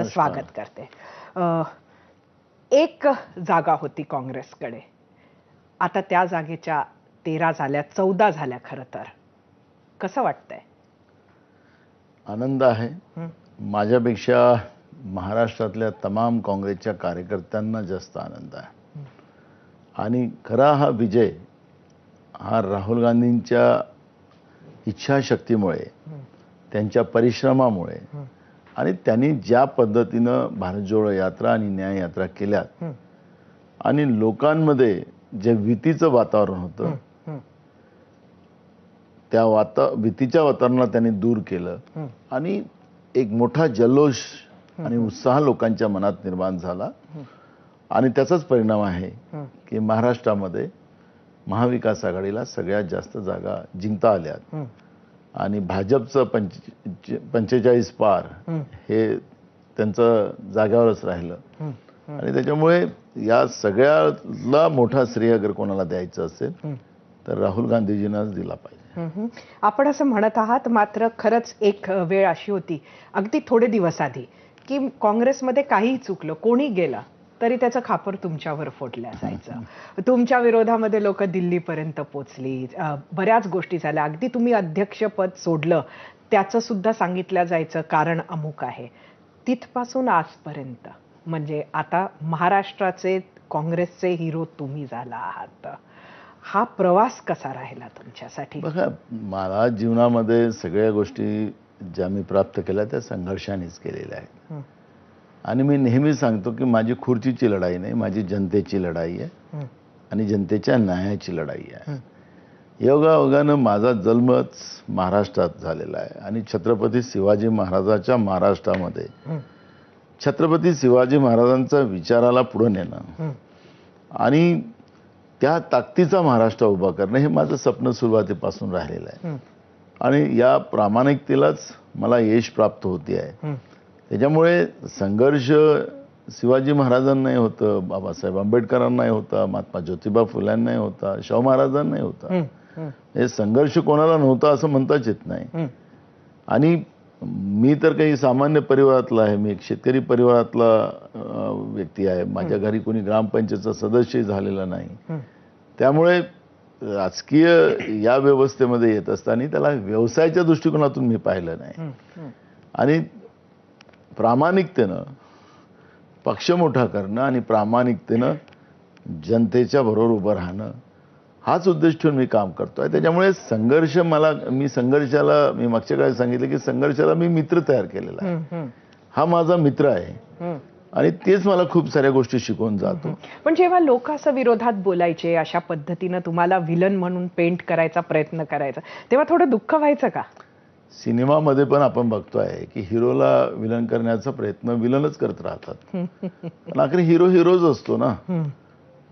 स्वागत करते. एक जागा होती काँग्रेसकडे, आता त्या जागेच्या 13 झाल्या, 14 झाल्या. खरं तर कसं वाटतंय? आनंद आहे. माझ्यापेक्षा महाराष्ट्रातल्या तमाम काँग्रेसच्या कार्यकर्त्यांना जास्त आनंद आहे. आणि खरा हा विजय हा राहुल गांधींच्या इच्छाशक्तीमुळे, त्यांच्या परिश्रमामुळे आणि त्यांनी ज्या पद्धतीनं भारत जोडो यात्रा आणि न्याय यात्रा केल्यात आणि लोकांमध्ये जे भीतीचं वातावरण होतं त्या भीतीच्या वातावरणाला त्यांनी दूर केलं आणि एक मोठा जल्लोष आणि उत्साह लोकांच्या मनात निर्माण झाला. आणि त्याचाच परिणाम आहे की महाराष्ट्रामध्ये महाविकास आघाडीला सगळ्यात जास्त जागा जिंकता आल्यात आणि भाजपचं 45 पार हे त्यांचं जाग्यावरच राहिलं. आणि त्याच्यामुळे या सगळ्याला मोठा श्रेय अगर कोणाला द्यायचं असेल तर राहुल गांधीजींनाच दिला पाहिजे. आपण असं म्हणत आहात, मात्र खरंच एक वेळ अशी होती अगदी थोडे दिवस आधी की काँग्रेसमध्ये काहीही चुकलं, कोणी गेलं तरी त्याचं खापर तुमच्यावर फोडलं जायचं. तुमच्या विरोधामध्ये लोक दिल्लीपर्यंत पोचली, बऱ्याच गोष्टी झाल्या. अगदी तुम्ही अध्यक्षपद सोडलं त्याचं सुद्धा सांगितलं जायचं कारण अमुक आहे. तिथपासून आजपर्यंत म्हणजे आता महाराष्ट्राचे काँग्रेसचे हिरो तुम्ही झाला आहात. हा प्रवास कसा राहिला तुमच्यासाठी? बघा, मला जीवनामध्ये सगळ्या गोष्टी ज्या मी प्राप्त केल्या त्या संघर्षानेच केलेल्या आहेत. आणि मी नेहमी सांगतो की माझी खुर्चीची लढाई नाही, माझी जनतेची लढाई आहे आणि जनतेच्या न्यायाची लढाई आहे. योगायोगानं माझा जन्मच महाराष्ट्रात झालेला आहे आणि छत्रपती शिवाजी महाराजांच्या महाराष्ट्रामध्ये छत्रपती शिवाजी महाराजांचा विचाराला पुढे नेणं आणि त्या ताकदीचा महाराष्ट्र उभा करणं हे माझं स्वप्न सुरुवातीपासून राहिलेलं आहे. आणि या प्रामाणिकतेलाच मला यश प्राप्त होते आहे. त्याच्यामुळे संघर्ष शिवाजी महाराजांनाही होतं, बाबासाहेब आंबेडकरांनाही होता, महात्मा ज्योतिबा फुल्यांनाही होता, शाहू महाराजांनाही होता. हे संघर्ष कोणाला नव्हता असं म्हणताच येत नाही. आणि मी तर काही सामान्य परिवारातला आहे, मी एक शेतकरी परिवारातला व्यक्ती आहे. माझ्या घरी कोणी ग्रामपंचायतचा सदस्य झालेला नाही. त्यामुळे राजकीय या व्यवस्थेमध्ये येत असताना त्याला व्यवसायाच्या दृष्टिकोनातून मी पाहिलं नाही. आणि प्रामाणिकतेनं पक्ष मोठा करणं आणि प्रामाणिकतेनं जनतेच्या बरोबर उभं राहणं हाच उद्देश ठेवून मी काम करतोय. त्याच्यामुळे संघर्ष मी मागच्या काळी सांगितलं की संघर्षाला मी मित्र तयार केलेला आहे. हा माझा मित्र आहे आणि तेच मला खूप साऱ्या गोष्टी शिकवून जातो. पण जेव्हा लोक असं विरोधात बोलायचे, अशा पद्धतीनं तुम्हाला विलन म्हणून पेंट करायचा प्रयत्न करायचा, तेव्हा थोडं दुःख व्हायचं का? सिनेमामध्ये पण आपण बघतोय की हिरोला विलन करण्याचा प्रयत्न विलनच करत राहतात. पण आखरी हिरोच असतो ना.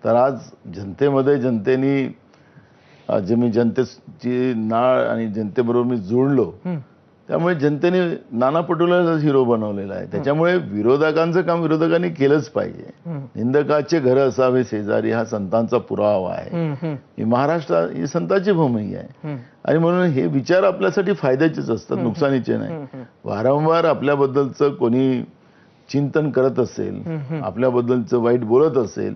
तर आज जनतेमध्ये जे मी जनतेची नाळ आणि जनतेबरोबर मी जोडलो, त्यामुळे जनतेने नाना पटोलेला हिरो बनवलेला आहे. त्याच्यामुळे विरोधकांचं काम विरोधकांनी केलंच पाहिजे. निंदकाचे घर असावे शेजारी हा संतांचा पुरावा आहे. ही महाराष्ट्र ही संतांची भूमी आहे आणि म्हणून हे विचार आपल्यासाठी फायद्याचेच असतात, नुकसानीचे नाही. वारंवार आपल्याबद्दलचं कोणी चिंतन करत असेल, आपल्याबद्दलचं वाईट बोलत असेल,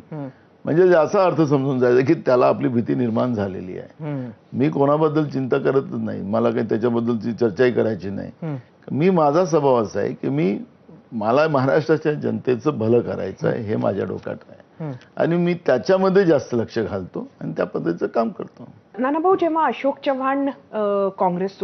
म्हणजे याचा अर्थ समजून जायचा की त्याला आपली भीती निर्माण झालेली आहे. मी कोणाबद्दल चिंता करतच नाही, मला काही त्याच्याबद्दलची चर्चाही करायची नाही. मी माझा स्वभाव असा आहे की मला महाराष्ट्राच्या जनतेचं भलं करायचं आहे हे माझ्या डोक्यात आहे आणि मी त्याच्यामध्ये जास्त लक्ष घालतो आणि त्या पद्धतीचं काम करतो. नानाभाऊ, जेव्हा अशोक चव्हाण काँग्रेस